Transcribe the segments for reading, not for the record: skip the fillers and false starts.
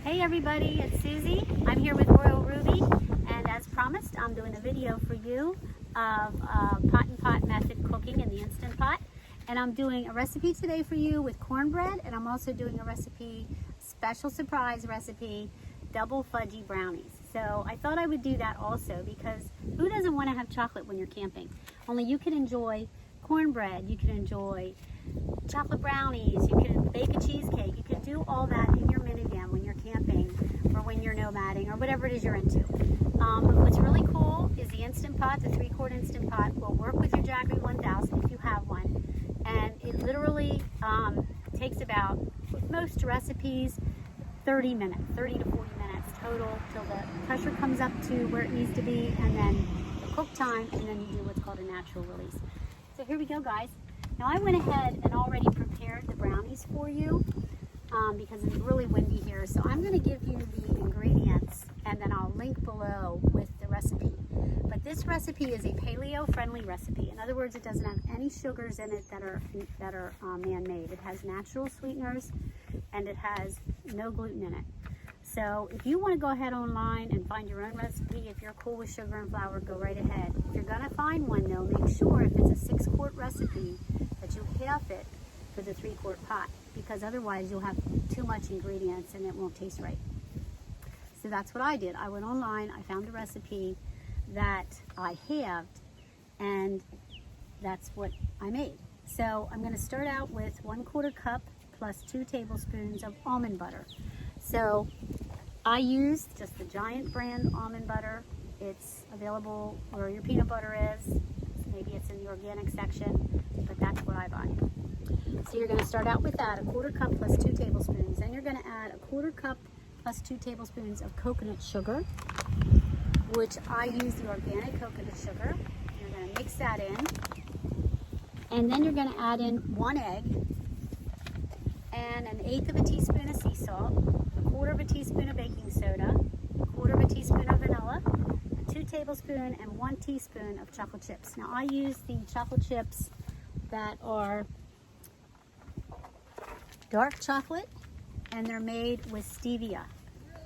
Hey everybody, it's Susie. I'm here with Royal Ruby, and as promised, I'm doing a video for you of pot and pot method cooking in the Instant Pot. And I'm doing a recipe today for you with cornbread, and I'm also doing a recipe, special surprise recipe, double fudgy brownies. So I thought I would do that also because who doesn't want to have chocolate when you're camping? Only you can enjoy cornbread, you can enjoy chocolate brownies, you can bake a cheesecake, you can do all that in your minivan when you're camping or when you're nomading or whatever it is you're into. What's really cool is the Instant Pot, the 3-quart Instant Pot will work with your Jaggery 1000 if you have one, and it literally takes about, with most recipes, 30 to 40 minutes total till the pressure comes up to where it needs to be, and then the cook time, and then you do what's called a natural release. So here we go, guys. Now I went ahead and already prepared the brownies for you because it's really windy here. So I'm going to give you the ingredients and then I'll link below with the recipe. But this recipe is a paleo-friendly recipe. In other words, it doesn't have any sugars in it that are man-made. It has natural sweeteners and it has no gluten in it. So if you want to go ahead online and find your own recipe, if you're cool with sugar and flour, go right ahead. If you're going to find one though, make sure if it's a 6-quart recipe that you half it for the 3-quart pot, because otherwise you'll have too much ingredients and it won't taste right. So that's what I did. I went online, I found a recipe that I halved, and that's what I made. So I'm going to start out with 1/4 cup plus 2 tablespoons of almond butter. So I used just the Giant brand almond butter. It's available where your peanut butter is. Maybe it's in the organic section, but that's what I buy. So you're going to start out with that, 1/4 cup plus 2 tablespoons. Then you're going to add 1/4 cup plus 2 tablespoons of coconut sugar, which I use the organic coconut sugar. You're going to mix that in. And then you're going to add in 1 egg and 1/8 of a teaspoon of sea salt, 1/4 of a teaspoon of baking soda, 1/4 of a teaspoon of vanilla, 2 tablespoons and 1 teaspoon of chocolate chips. Now I use the chocolate chips that are dark chocolate, and they're made with stevia,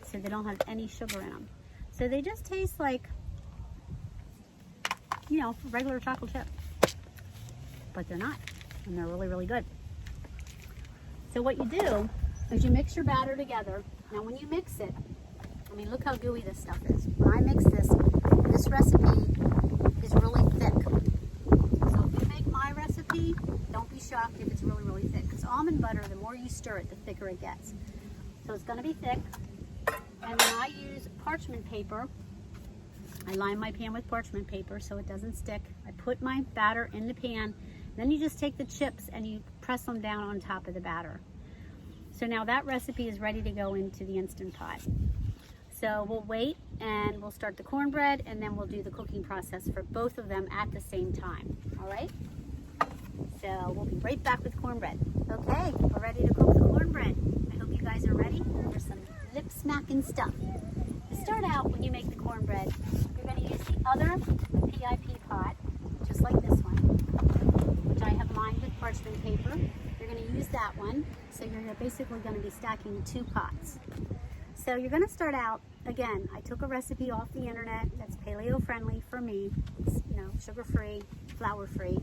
so they don't have any sugar in them. So they just taste like, you know, regular chocolate chip, but they're not, and they're really, really good. So what you do is you mix your batter together. Now when you mix it, I mean, look how gooey this stuff is. When I mix this recipe is really thick. So if you make my recipe, don't be shocked if it's really, really thick. Because almond butter, the more you stir it, the thicker it gets. So it's going to be thick. And then I use parchment paper. I line my pan with parchment paper so it doesn't stick. I put my batter in the pan. Then you just take the chips and you press them down on top of the batter. So now that recipe is ready to go into the Instant Pot. So we'll wait and we'll start the cornbread, and then we'll do the cooking process for both of them at the same time. All right? So we'll be right back with cornbread. Okay, we're ready to cook the cornbread. I hope you guys are ready for some lip-smacking stuff. To start out, when you make the cornbread, you're going to use the other PIP pot, just like this one, which I have lined with parchment paper. You're going to use that one, so you're basically going to be stacking 2 pots. So you're going to start out, again, I took a recipe off the internet that's paleo-friendly for me. It's, you know, sugar-free, flour-free,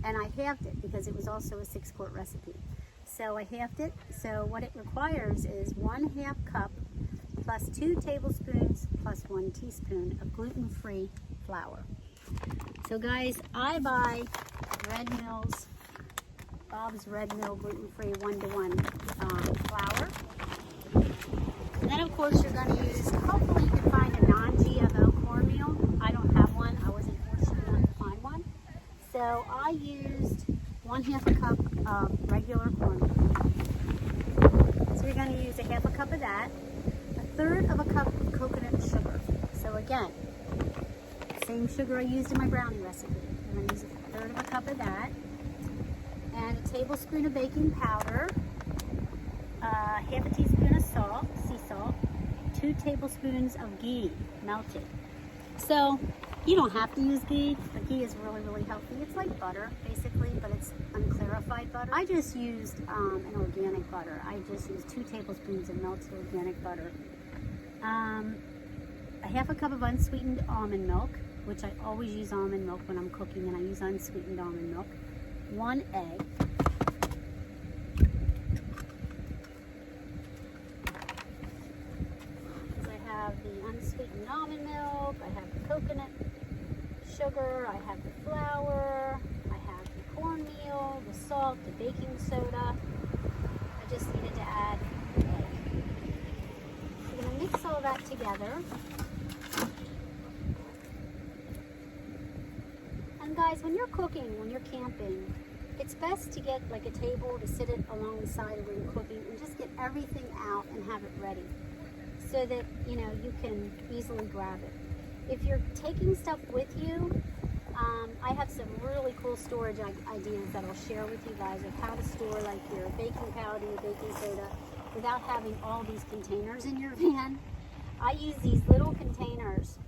and I halved it because it was also a 6-quart recipe. So I halved it. So what it requires is 1/2 cup plus 2 tablespoons plus 1 teaspoon of gluten-free flour. So guys, I buy Red Mill's, Bob's Red Mill gluten-free 1-to-1 flour. And then of course you're going to use, hopefully you can find a non-GMO cornmeal. I don't have one. I wasn't fortunate enough to find one. So I used 1/2 cup of regular cornmeal. So you're going to use 1/2 cup of that, 1/3 cup of coconut sugar. So again, same sugar I used in my brownie recipe. I'm going to use 1/3 cup of that, and a tablespoon of baking powder, 1/2 teaspoon of salt, sea salt, 2 tablespoons of ghee, melted. So you don't have to use ghee, but ghee is really, really healthy. It's like butter, basically. organically, but it's unclarified butter. I just used an organic butter. I just used 2 tablespoons of melted organic butter. A half a cup of unsweetened almond milk, which I always use almond milk when I'm cooking, and I use unsweetened almond milk. 1 egg. The unsweetened almond milk, I have the coconut sugar, I have the flour, I have the cornmeal, the salt, the baking soda. I just needed to add the egg. We're going to mix all that together. And guys, when you're cooking, when you're camping, it's best to get like a table to sit it along the side of where you're cooking and just get everything out and have it ready, so that, you know, you can easily grab it. If you're taking stuff with you, I have some really cool storage ideas that I'll share with you guys of how to store like your baking powder, your baking soda, without having all these containers in your van. I use these little containers.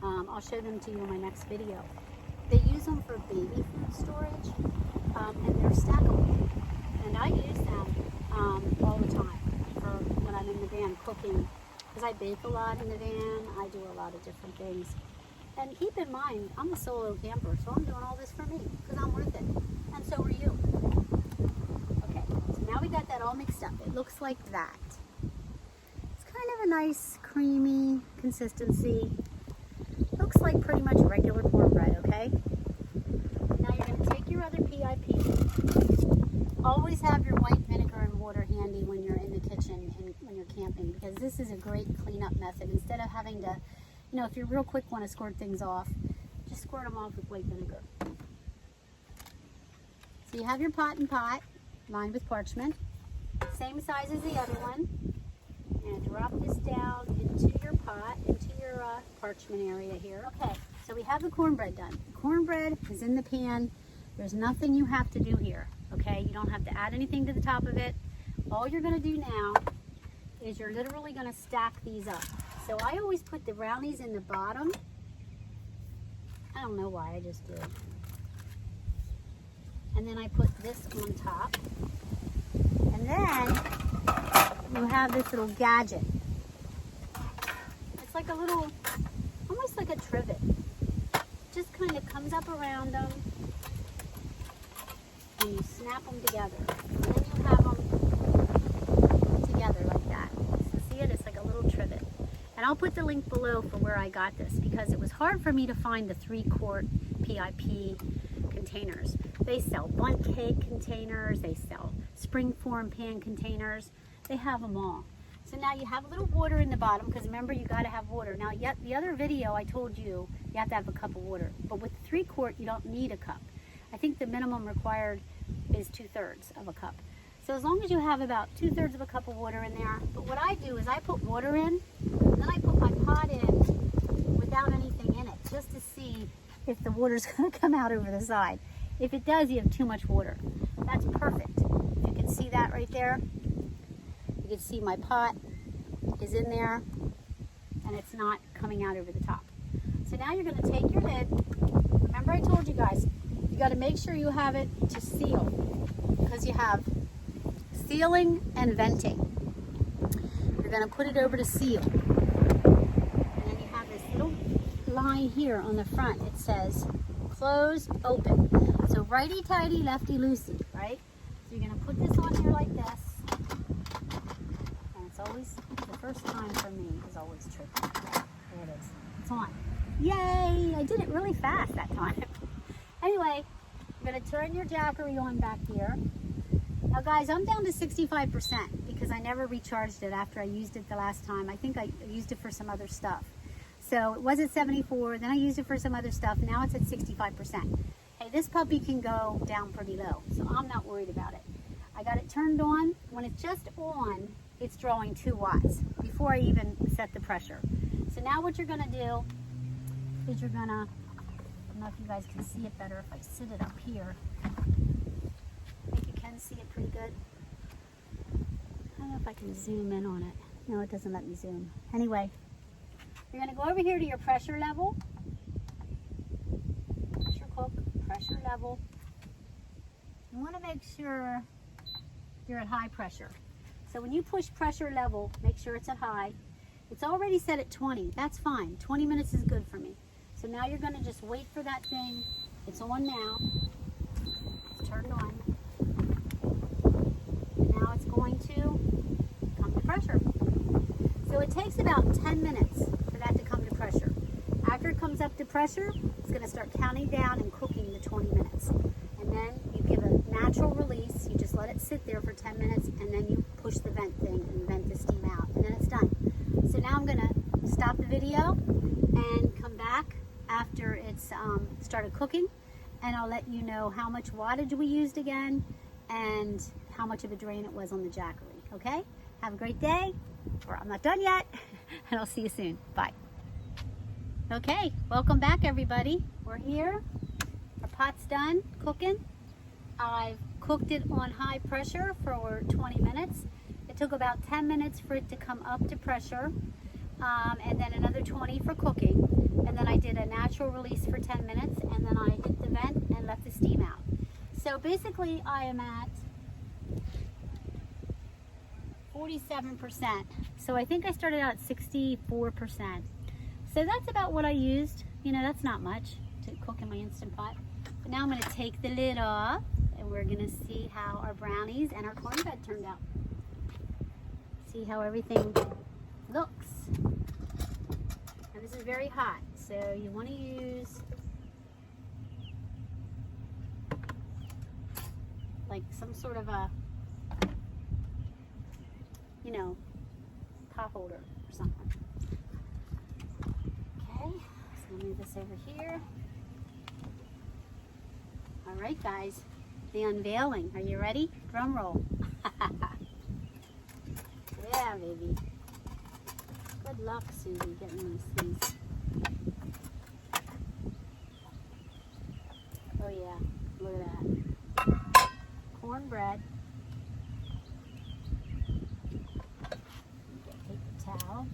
I'll show them to you in my next video. They use them for baby food storage, and they're stackable. And I use them all the time for when I'm in the van cooking, because I bake a lot in the van. I do a lot of different things. And keep in mind, I'm a solo camper, so I'm doing all this for me because I'm worth it. And so are you. Okay, so now we got that all mixed up. It looks like that. It's kind of a nice creamy consistency. Looks like pretty much regular cornbread, okay? Now you're going to take your other PIP. Always have your white vinegar and water handy when you're in the kitchen and when you're camping, because this is a great cleanup method. Instead of having to, you know, if you real quick want to squirt things off, just squirt them off with white vinegar. So you have your pot and pot lined with parchment, same size as the other one. And drop this down into your pot, into your parchment area here. Okay, so we have the cornbread done. Cornbread is in the pan. There's nothing you have to do here, okay? You don't have to add anything to the top of it. All you're gonna do now is you're literally gonna stack these up. So I always put the brownies in the bottom. I don't know why, I just did. And then I put this on top. And then you have this little gadget. It's like a little, almost like a trivet. Just kind of comes up around them, and you snap them together. And then you have them together like that. So see it? It's like a little trivet. And I'll put the link below for where I got this, because it was hard for me to find the 3-quart PIP containers. They sell bundt cake containers, they sell springform pan containers. They have them all. So now you have a little water in the bottom, because remember, you got to have water. Now, yet the other video I told you have to have a cup of water, but with 3-quart you don't need a cup. I think the minimum required is 2/3 of a cup. So as long as you have about 2/3 of a cup of water in there. But what I do is I put water in, and then I put my pot in without anything in it, just to see if the water's going to come out over the side. If it does, you have too much water. That's perfect. You can see that right there. You can see my pot is in there, and it's not coming out over the top. So now you're going to take your lid. Remember I told you guys, you got to make sure you have it to seal, because you have sealing and venting. You're going to put it over to seal. And then you have this little line here on the front. It says close, open. So righty-tighty, lefty-loosey, right? So you're going to put this on here like this. And it's always, the first time for me is always tricky. There it is. It's on. Yay! I did it really fast that time. Anyway, you're going to turn your jackery on back here. Now guys, I'm down to 65% because I never recharged it after I used it the last time. I think I used it for some other stuff. So it was at 74, then I used it for some other stuff. Now it's at 65%. Hey, this puppy can go down pretty low, so I'm not worried about it. I got it turned on. When it's just on, it's drawing 2 watts before I even set the pressure. So now what you're gonna do is you're gonna, I don't know if you guys can see it better if I sit it up here. I think you can see it pretty good. I don't know if I can zoom in on it. No, it doesn't let me zoom. Anyway, you're gonna go over here to your pressure level. Pressure cook, pressure level. you want to make sure you're at high pressure. So when you push pressure level, make sure it's at high. It's already set at 20. That's fine. 20 minutes is good for me. So now you're going to just wait for that thing. It's on now. It's turned on. And now it's going to come to pressure. So it takes about 10 minutes for that to come to pressure. After it comes up to pressure, it's going to start counting down and cooking the 20 minutes. And then you give a natural release. You just let it sit there for 10 minutes, and then you push the vent thing and vent the steam out, and then it's done. So now I'm going to stop the video and come back after it's started cooking, and I'll let you know how much wattage we used again and how much of a drain it was on the Jackery. Okay? Have a great day, or I'm not done yet, and I'll see you soon. Bye. Okay, welcome back everybody. We're here. Our pot's done cooking. I've cooked it on high pressure for 20 minutes. It took about 10 minutes for it to come up to pressure, and then another 20 for cooking. And then I did a natural release for 10 minutes, and then I hit the vent and let the steam out. So basically I am at 47%. So I think I started out at 64%. So that's about what I used. You know, that's not much to cook in my Instant Pot. But now I'm going to take the lid off, and we're going to see how our brownies and our cornbread turned out. See how everything looks. And this is very hot, so you want to use like some sort of a, you know, pot holder or something. Okay, so I'll move this over here. All right, guys, the unveiling. Are you ready? Drum roll. Yeah, baby. Good luck, Susie, getting these things. Oh yeah, look at that. Cornbread. Take the towel.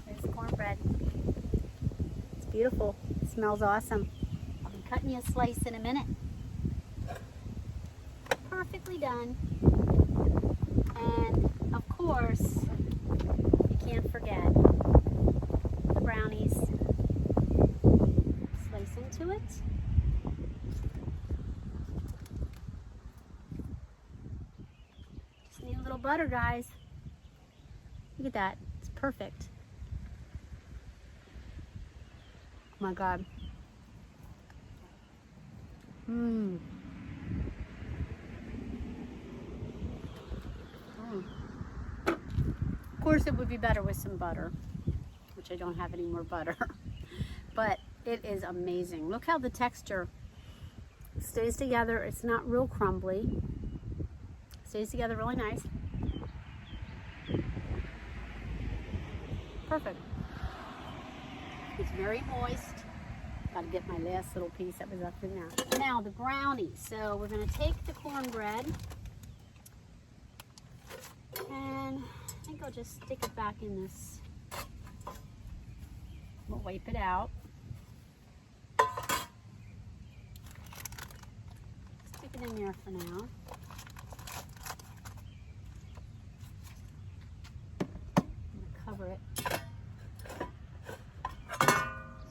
There's the cornbread. It's beautiful. It smells awesome. I'll be cutting you a slice in a minute. Perfectly done. And of course, you can't forget the brownies. Slice into it. Just need a little butter, guys. Look at that. It's perfect. Oh my God. Mmm. Of course, it would be better with some butter, which I don't have any more butter, but it is amazing. Look how the texture stays together. It's not real crumbly. Stays together really nice. Perfect. It's very moist. Got to get my last little piece that was up in there. Now the brownies. So we're going to take the cornbread, and I think I'll just stick it back in this. We'll wipe it out. Stick it in there for now. I'm going to cover it.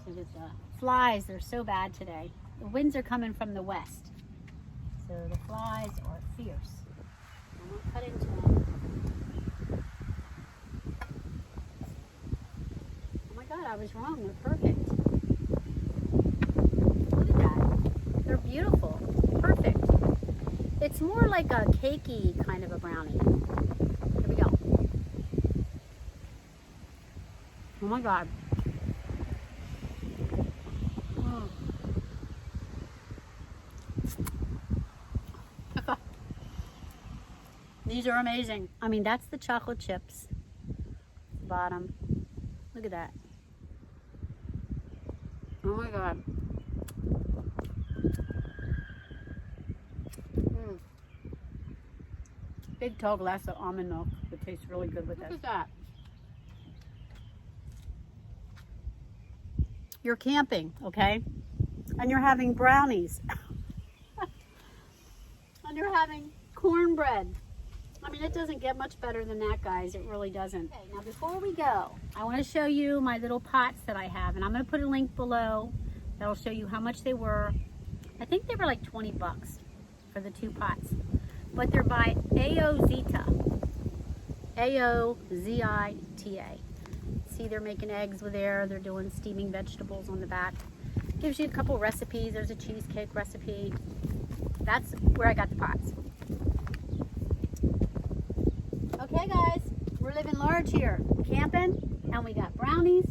So that the flies, they're so bad today. The winds are coming from the west. So the flies are fierce. I'm going to cut into them. God, I was wrong. They're perfect. Look at that. They're beautiful. Perfect. It's more like a cakey kind of a brownie. Here we go. Oh my God. Mm. These are amazing. I mean, that's the chocolate chips. Bottom. Look at that. Oh my God. Big tall glass of almond milk. It tastes really good with this. Look at that. you're camping, okay? And you're having brownies. And you're having cornbread. I mean, it doesn't get much better than that, guys. It really doesn't. Okay, now before we go, I want to show you my little pots that I have. And I'm going to put a link below that'll show you how much they were. I think they were like 20 bucks for the 2 pots. But they're by AOZITA. AOZITA. See, they're making eggs with there. They're doing steaming vegetables on the back. Gives you a couple recipes. There's a cheesecake recipe. That's where I got the pots. Okay, guys, we're living large here. Camping, and we got brownies.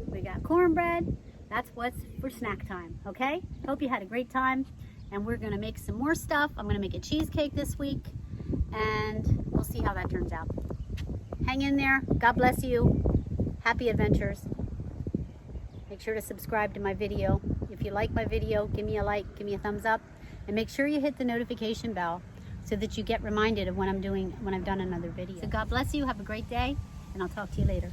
We got cornbread. That's what's for snack time, okay? Hope you had a great time. And we're going to make some more stuff. I'm going to make a cheesecake this week. And we'll see how that turns out. Hang in there. God bless you. Happy adventures. Make sure to subscribe to my video. If you like my video, give me a like, give me a thumbs up, and make sure you hit the notification bell so that you get reminded of when I've done another video. So God bless you, have a great day, and I'll talk to you later.